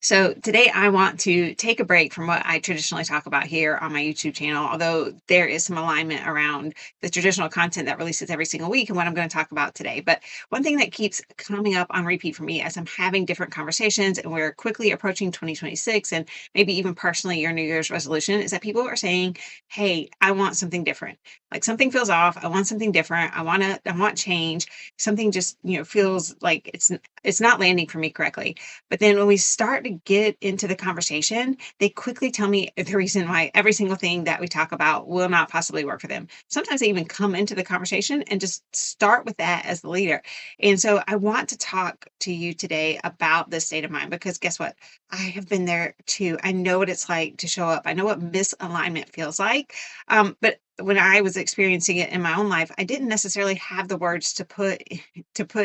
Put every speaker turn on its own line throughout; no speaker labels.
So today I want to take a break from what I traditionally talk about here on my YouTube channel, although there is some alignment around the traditional content that releases every single week and what I'm going to talk about today. But one thing that keeps coming up on repeat for me as I'm having different conversations and we're quickly approaching 2026 and maybe even personally your New Year's resolution is that people are saying, "Hey, I want something different. Like something feels off. I want something different. I want change. Something just, feels like it's not landing for me correctly." But then when we start to get into the conversation, they quickly tell me the reason why every single thing that we talk about will not possibly work for them. Sometimes they even come into the conversation and just start with that as the leader. And so I want to talk to you today about this state of mind because guess what? I have been there too. I know what it's like to show up. I know what misalignment feels like. But when I was experiencing it in my own life, I didn't necessarily have the words to put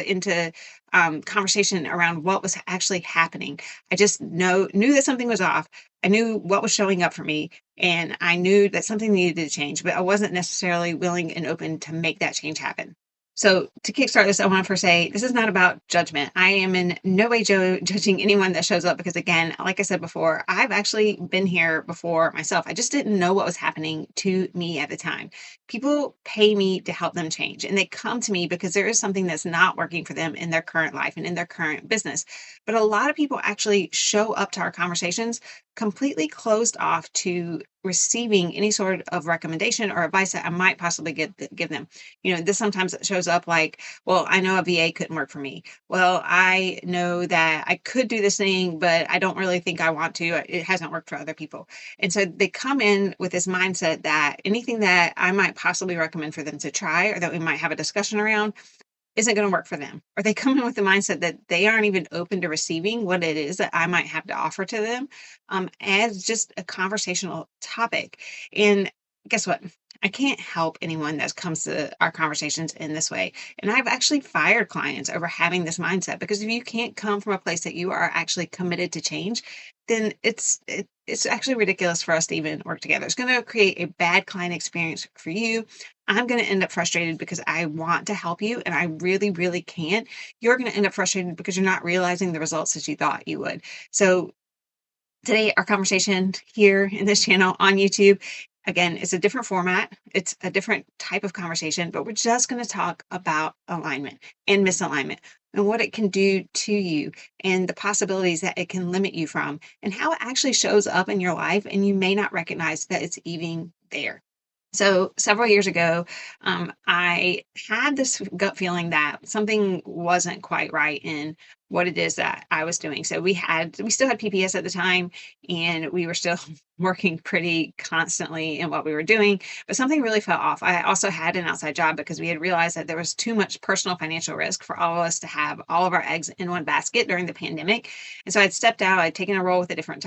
into conversation around what was actually happening. I just knew that something was off. I knew what was showing up for me, and I knew that something needed to change, but I wasn't necessarily willing and open to make that change happen. So to kickstart this, I want to first say this is not about judgment. I am in no way judging anyone that shows up because, again, like I said before, I've actually been here before myself. I just didn't know what was happening to me at the time. People pay me to help them change, and they come to me because there is something that's not working for them in their current life and in their current business. But a lot of people actually show up to our conversations completely closed off to receiving any sort of recommendation or advice that I might possibly give them. This sometimes shows up like, well, I know a VA couldn't work for me. Well, I know that I could do this thing, but I don't really think I want to. It hasn't worked for other people. And so they come in with this mindset that anything that I might possibly recommend for them to try or that we might have a discussion around isn't going to work for them. Or they come in with the mindset that they aren't even open to receiving what it is that I might have to offer to them as just a conversational topic. And guess what? I can't help anyone that comes to our conversations in this way. And I've actually fired clients over having this mindset because if you can't come from a place that you are actually committed to change, then it's actually ridiculous for us to even work together. It's going to create a bad client experience for you. I'm going to end up frustrated because I want to help you and I really, really can't. You're going to end up frustrated because you're not realizing the results that you thought you would. So today, our conversation here in this channel on YouTube, again, it's a different format. It's a different type of conversation, but we're just going to talk about alignment and misalignment and what it can do to you and the possibilities that it can limit you from and how it actually shows up in your life. And you may not recognize that it's even there. So several years ago, I had this gut feeling that something wasn't quite right in what it is that I was doing. So we still had PPS at the time, and we were still working pretty constantly in what we were doing, but something really fell off. I also had an outside job because we had realized that there was too much personal financial risk for all of us to have all of our eggs in one basket during the pandemic. And so I'd stepped out. I'd taken a role with a different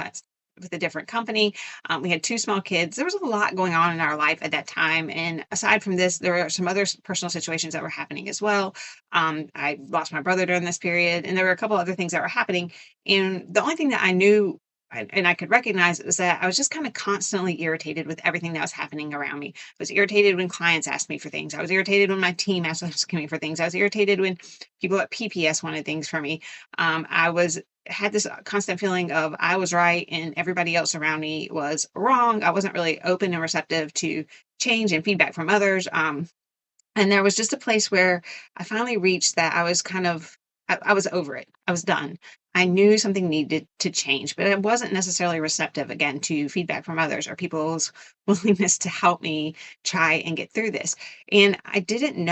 company. We had two small kids. There was a lot going on in our life at that time. And aside from this, there were some other personal situations that were happening as well. I lost my brother during this period, and there were a couple other things that were happening. And the only thing that I knew and I could recognize was that I was just kind of constantly irritated with everything that was happening around me. I was irritated when clients asked me for things. I was irritated when my team asked me for things. I was irritated when people at PPS wanted things from me. I was had this constant feeling of I was right and everybody else around me was wrong. I wasn't really open and receptive to change and feedback from others. And there was just a place where I finally reached that I was I was over it. I was done. I knew something needed to change, but I wasn't necessarily receptive again to feedback from others or people's willingness to help me try and get through this. And I didn't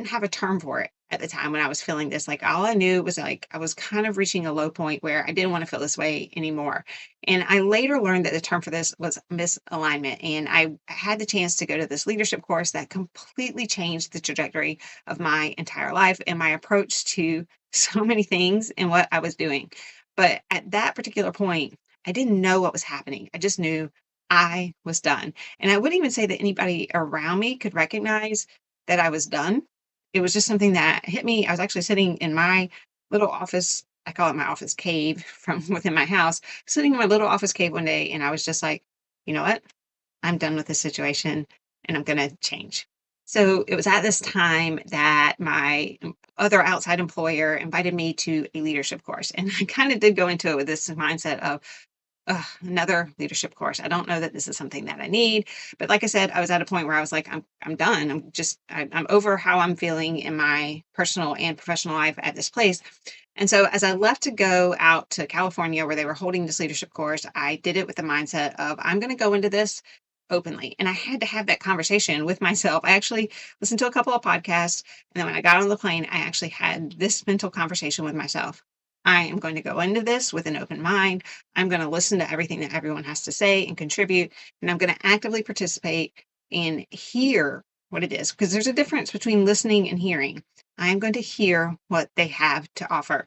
have a term for it at the time when I was feeling this. Like all I knew was like I was kind of reaching a low point where I didn't want to feel this way anymore. And I later learned that the term for this was misalignment. And I had the chance to go to this leadership course that completely changed the trajectory of my entire life and my approach to so many things and what I was doing. But at that particular point, I didn't know what was happening. I just knew I was done. And I wouldn't even say that anybody around me could recognize that I was done. It was just something that hit me. I was actually sitting in my little office. I call it my office cave from within my house, sitting in my little office cave one day. And I was just like, you know what? I'm done with this situation and I'm going to change. So it was at this time that my other outside employer invited me to a leadership course. And I kind of did go into it with this mindset of, ugh, another leadership course. I don't know that this is something that I need. But like I said, I was at a point where I was like, I'm done. I'm over how I'm feeling in my personal and professional life at this place. And so as I left to go out to California where they were holding this leadership course, I did it with the mindset of I'm going to go into this openly. And I had to have that conversation with myself. I actually listened to a couple of podcasts. And then when I got on the plane, I actually had this mental conversation with myself. I am going to go into this with an open mind. I'm going to listen to everything that everyone has to say and contribute. And I'm going to actively participate and hear what it is. Because there's a difference between listening and hearing. I am going to hear what they have to offer.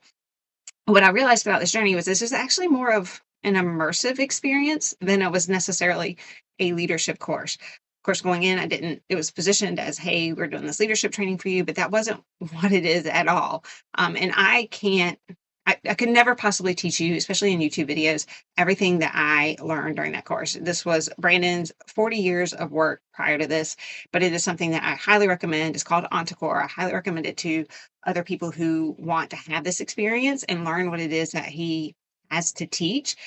What I realized throughout this journey was this is actually more of an immersive experience than it was necessarily a leadership course. Of course, going in, I didn't, it was positioned as, hey, we're doing this leadership training for you, but that wasn't what it is at all. And I can't, I could never possibly teach you, especially in YouTube videos, everything that I learned during that course. This was Brandon's 40 years of work prior to this, but it is something that I highly recommend. It's called Encore. I highly recommend it to other people who want to have this experience and learn what it is that he has to teach,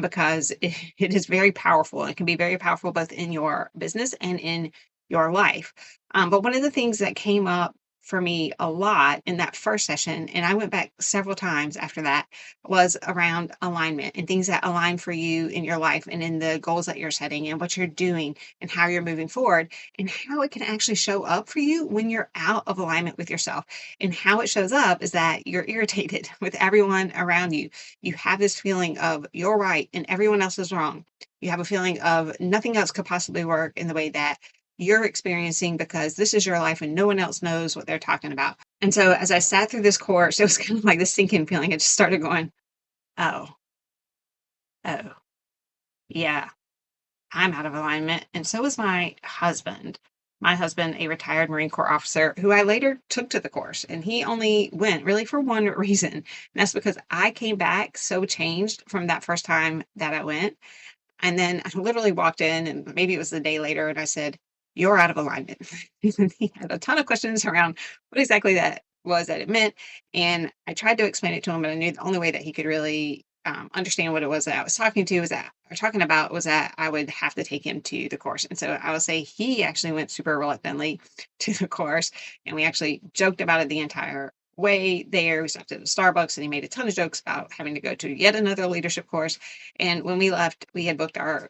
because it is very powerful. It can be very powerful both in your business and in your life. But one of the things that came up for me a lot in that first session, and I went back several times after that, was around alignment and things that align for you in your life and in the goals that you're setting and what you're doing and how you're moving forward and how it can actually show up for you when you're out of alignment with yourself. And how it shows up is that you're irritated with everyone around you. You have this feeling of you're right and everyone else is wrong. You have a feeling of nothing else could possibly work in the way that you're experiencing because this is your life and no one else knows what they're talking about. And so as I sat through this course, it was kind of like this sinking feeling. I just started going, oh, oh, yeah, I'm out of alignment. And so was my husband. My husband, a retired Marine Corps officer who I later took to the course, and he only went really for one reason. And that's because I came back so changed from that first time that I went. And then I literally walked in, and maybe it was the day later, and I said, "You're out of alignment." And he had a ton of questions around what exactly that was that it meant. And I tried to explain it to him, but I knew the only way that he could really understand what it was that I was talking to was that or talking about was that I would have to take him to the course. And so I would say he actually went super reluctantly to the course, and we actually joked about it the entire way there. We stopped at the Starbucks, and he made a ton of jokes about having to go to yet another leadership course. And when we left, we had booked our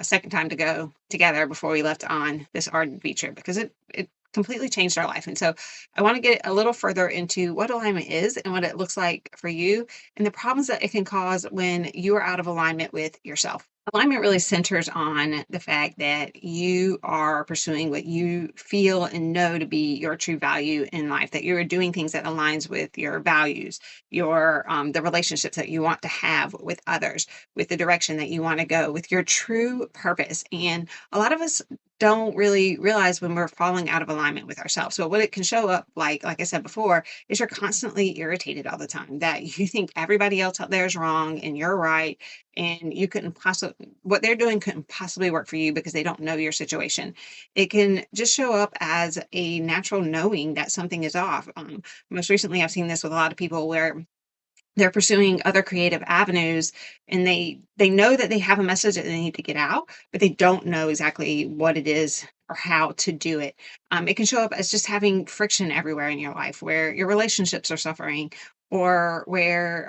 second time to go together before we left on this ardent beach trip because it completely changed our life. And so I want to get a little further into what alignment is and what it looks like for you and the problems that it can cause when you are out of alignment with yourself. Alignment really centers on the fact that you are pursuing what you feel and know to be your true value in life, that you're doing things that aligns with your values, your the relationships that you want to have with others, with the direction that you want to go, with your true purpose. And a lot of us don't really realize when we're falling out of alignment with ourselves. So what it can show up like I said before, is you're constantly irritated all the time, that you think everybody else out there is wrong and you're right, and you couldn't possibly what they're doing couldn't possibly work for you because they don't know your situation. It can just show up as a natural knowing that something is off. Most recently, I've seen this with a lot of people where they're pursuing other creative avenues and they know that they have a message that they need to get out, but they don't know exactly what it is or how to do it. It can show up as just having friction everywhere in your life where your relationships are suffering, or where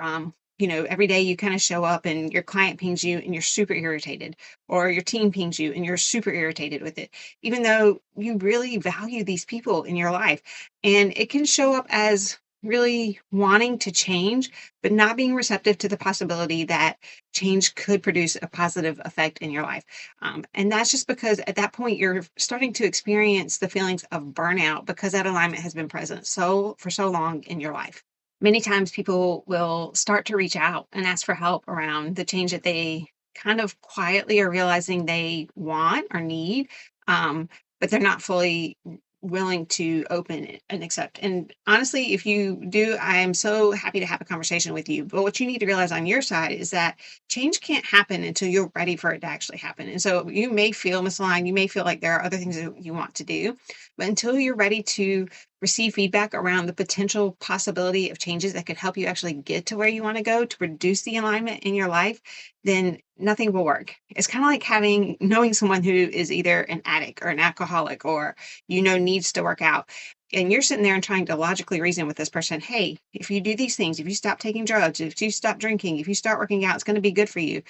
every day you kind of show up and your client pings you and you're super irritated, or your team pings you and you're super irritated with it, even though you really value these people in your life. And it can show up as really wanting to change, but not being receptive to the possibility that change could produce a positive effect in your life. And that's just because at that point you're starting to experience the feelings of burnout because that alignment has been present so for so long in your life. Many times people will start to reach out and ask for help around the change that they kind of quietly are realizing they want or need, but they're not fully willing to open it and accept. And honestly, if you do, I am so happy to have a conversation with you. But what you need to realize on your side is that change can't happen until you're ready for it to actually happen. And so you may feel misaligned, you may feel like there are other things that you want to do, but until you're ready to receive feedback around the potential possibility of changes that could help you actually get to where you want to go to produce the alignment in your life, then nothing will work. It's kind of like knowing someone who is either an addict or an alcoholic or needs to work out. And you're sitting there and trying to logically reason with this person, hey, if you do these things, if you stop taking drugs, if you stop drinking, if you start working out, it's going to be good for you.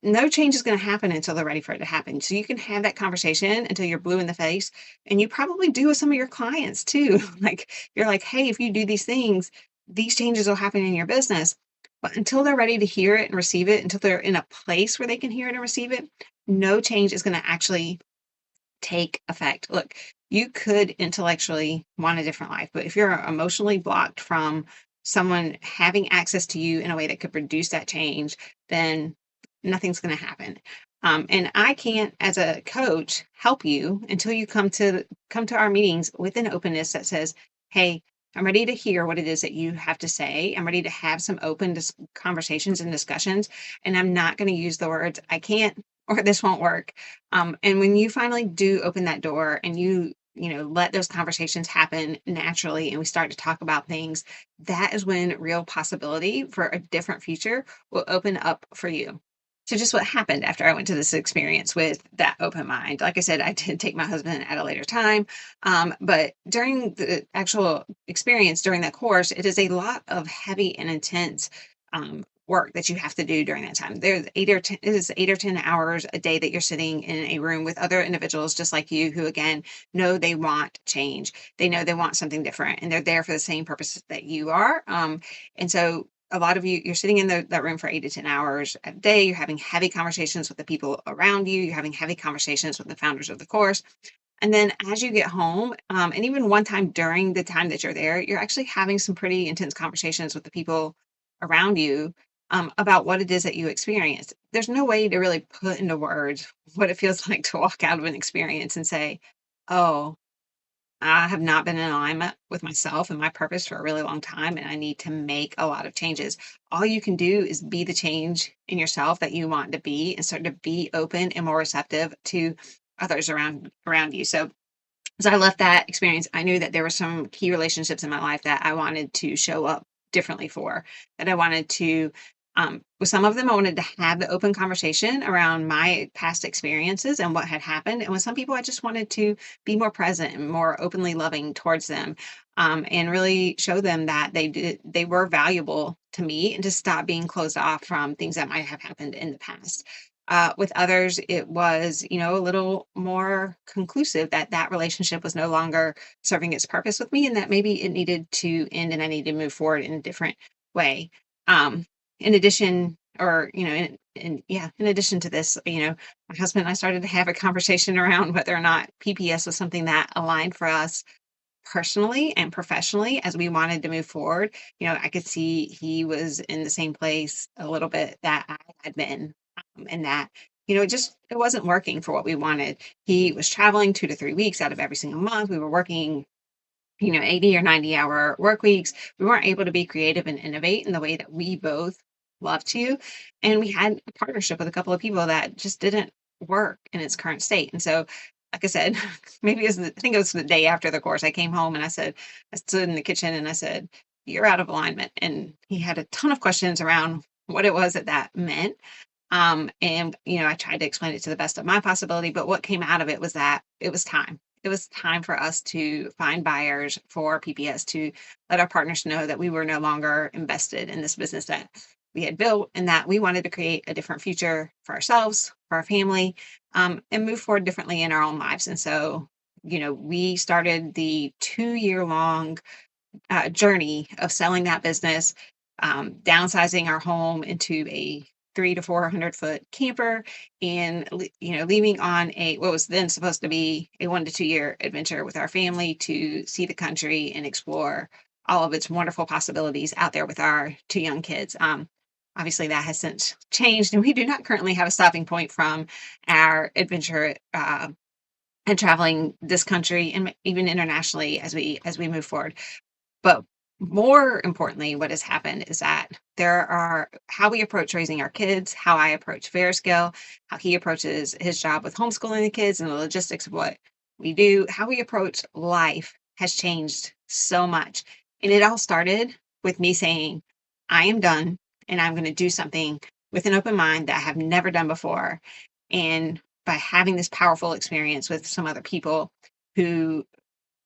No change is going to happen until they're ready for it to happen. So you can have that conversation until you're blue in the face. And you probably do with some of your clients too. Like you're like, hey, if you do these things, these changes will happen in your business. But until they're ready to hear it and receive it, until they're in a place where they can hear it and receive it, no change is going to actually take effect. Look, you could intellectually want a different life, but if you're emotionally blocked from someone having access to you in a way that could produce that change, then nothing's going to happen. And I can't, as a coach, help you until you come to our meetings with an openness that says, "Hey, I'm ready to hear what it is that you have to say. I'm ready to have some open conversations and discussions, and I'm not going to use the words I can't or this won't work." And when you finally do open that door and let those conversations happen naturally and we start to talk about things, that is when real possibility for a different future will open up for you. So just what happened after I went to this experience with that open mind. Like I said, I did take my husband at a later time. But during the actual experience during that course, it is a lot of heavy and intense work that you have to do during that time. There's 8 or 10, it is 8 or 10 hours a day that you're sitting in a room with other individuals just like you who again know they want change. They know they want something different and they're there for the same purposes that you are. And so a lot of you're sitting in that room for 8 to 10 hours a day. You're having heavy conversations with the people around you. You're having heavy conversations with the founders of the course. And then as you get home, and even one time during the time that you're there, you're actually having some pretty intense conversations with the people around you about what it is that you experienced. There's no way to really put into words what it feels like to walk out of an experience and say, oh, I have not been in alignment with myself and my purpose for a really long time, and I need to make a lot of changes. All you can do is be the change in yourself that you want to be and start to be open and more receptive to others around you. So as I left that experience, I knew that there were some key relationships in my life that I wanted to show up differently for, that I wanted to, with some of them, I wanted to have the open conversation around my past experiences and what had happened. And with some people, I just wanted to be more present and more openly loving towards them, and really show them that they were valuable to me and to stop being closed off from things that might have happened in the past. With others, it was, a little more conclusive that that relationship was no longer serving its purpose with me and that maybe it needed to end and I needed to move forward in a different way. In addition, or, in addition to this, my husband and I started to have a conversation around whether or not PPS was something that aligned for us personally and professionally as we wanted to move forward. I could see he was in the same place a little bit that I had been, and that, it wasn't working for what we wanted. He was traveling 2 to 3 weeks out of every single month. We were working, 80 or 90-hour work weeks. We weren't able to be creative and innovate in the way that we both love to. And we had a partnership with a couple of people that just didn't work in its current state. And so, like I said, I think it was the day after the course, I came home and I stood in the kitchen and I said, "You're out of alignment." And he had a ton of questions around what it was that meant. And, I tried to explain it to the best of my possibility, but what came out of it was that it was time. It was time for us to find buyers for PPS, to let our partners know that we were no longer invested in this business that we had built and that we wanted to create a different future for ourselves, for our family, and move forward differently in our own lives. And so, we started the 2 year long journey of selling that business, downsizing our home into a 300 to 400 foot camper, and leaving on a what was then supposed to be a 1 to 2 year adventure with our family to see the country and explore all of its wonderful possibilities out there with our 2 young kids. Obviously, that has since changed, and we do not currently have a stopping point from our adventure and traveling this country and even internationally as we move forward. But more importantly, what has happened is that there are how we approach raising our kids, how I approach Scale, how he approaches his job with homeschooling the kids and the logistics of what we do, how we approach life has changed so much. And it all started with me saying, I am done and I'm going to do something with an open mind that I have never done before. And by having this powerful experience with some other people who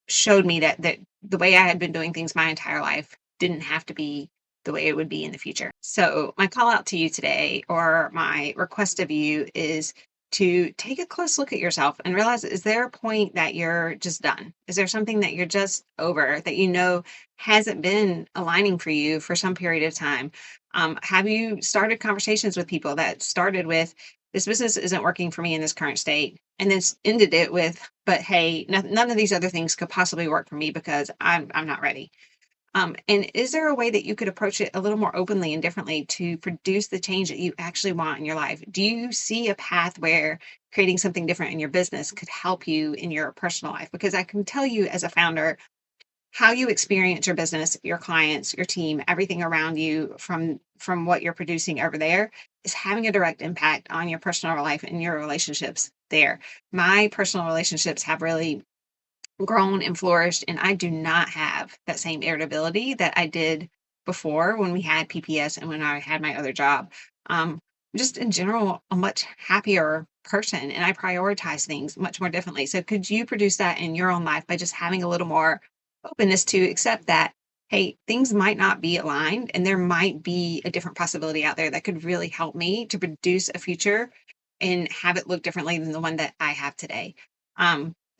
showed me that the way I had been doing things my entire life didn't have to be the way it would be in the future. So, my call out to you today, or my request of you, is to take a close look at yourself and realize, is there a point that you're just done? Is there something that you're just over that you know hasn't been aligning for you for some period of time? Have you started conversations with people that started with, this business isn't working for me in this current state, and then ended it with, but hey, none of these other things could possibly work for me because I'm not ready. And is there a way that you could approach it a little more openly and differently to produce the change that you actually want in your life? Do you see a path where creating something different in your business could help you in your personal life? Because I can tell you, as a founder, how you experience your business, your clients, your team, everything around you from what you're producing over there is having a direct impact on your personal life and your relationships there. My personal relationships have really grown and flourished, and I do not have that same irritability that I did before when we had PPS and when I had my other job. Um, just in general, a much happier person, and I prioritize things much more differently. So, could you produce that in your own life by just having a little more openness to accept that, hey, things might not be aligned, and there might be a different possibility out there that could really help me to produce a future and have it look differently than the one that I have today?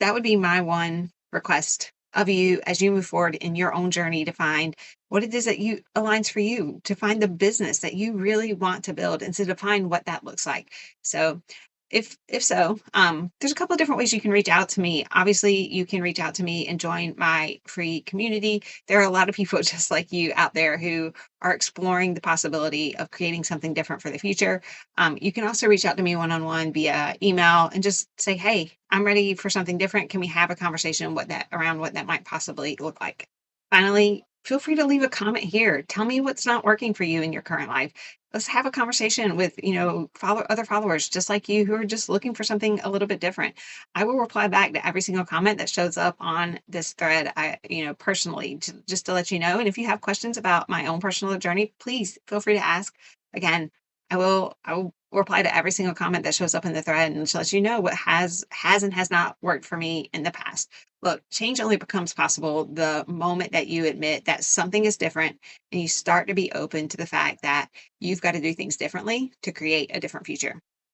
That would be my one request of you as you move forward in your own journey to find what it is that you aligns for you, to find the business that you really want to build and to define what that looks like. So if so, there's a couple of different ways you can reach out to me. Obviously, you can reach out to me and join my free community. There are a lot of people just like you out there who are exploring the possibility of creating something different for the future. You can also reach out to me one on one via email and just say, "Hey, I'm ready for something different. Can we have a conversation what that might possibly look like?" Finally, feel free to leave a comment here. Tell me what's not working for you in your current life. Let's have a conversation with, follow other followers just like you who are just looking for something a little bit different. I will reply back to every single comment that shows up on this thread. Personally, just to let you know. And if you have questions about my own personal journey, please feel free to ask. Again, I will reply to every single comment that shows up in the thread and to let you know what has and has not worked for me in the past. Look, change only becomes possible the moment that you admit that something is different and you start to be open to the fact that you've got to do things differently to create a different future.